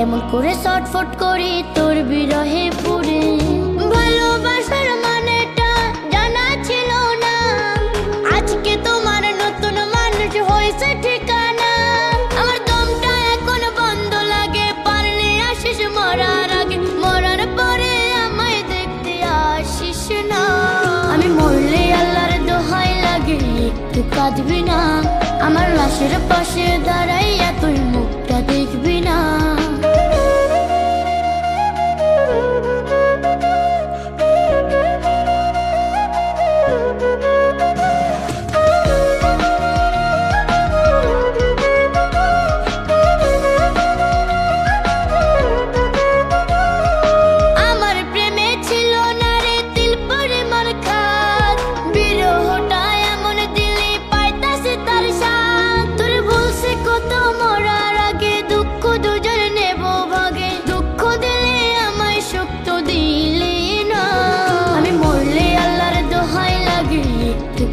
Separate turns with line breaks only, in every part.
তেমন করে ছটফট করি তোর বিরহে পুরে। ভালোবাসার মানেটা জানা ছিল না, আজকে তোমার নতুন মানুষ হয়েছে ঠিকানা। আমার দমটা এখন বন্ধ লাগে, পারলে আসিস মরার আগে, মরার পরে আমায় দেখতে আসিস না। আমি মরলে আল্লাহর দোহাই লাগে একটু কাঁদবি না, আমার লাশের পাশে দাঁড়াইয়া তুই মুখটা দেখবি না।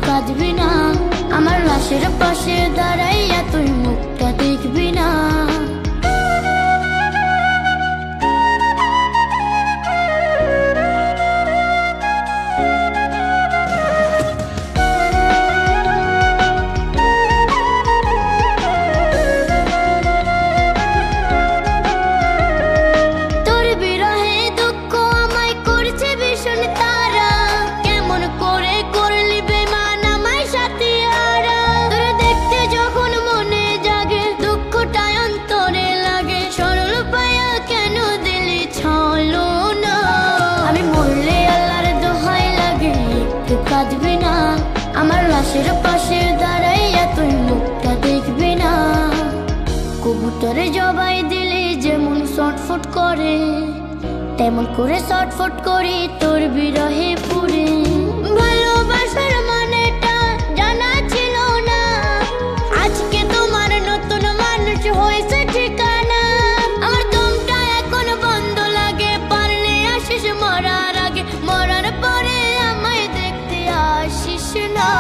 কাঁদবি না, আমার লাশের পাশে দাঁড়াইয়া তুই মুখটা দেখবি না। তোর বিরহে দুঃখ আমায় করছে ভীষণ তারা, কেমন করে করলি কাঁদবি না, আমার লাশের পাশে দাঁড়াইয়া তুই মুখটা দেখবি না। কবুতরে জবাই দিলে যেমন ছটফট করে, তেমন করে ছটফট করি তোর বিরহে পুরে। ভালোবাসার মানেটা জানা ছিল না, আজকে তোমার নতুন মানুষ হয়েছে ঠিকানা। আমার দমটা এখন বন্ধ লাগে, পারলে আসিস মরার আগে, মরার পরে আমায় দেখতে আসিস না।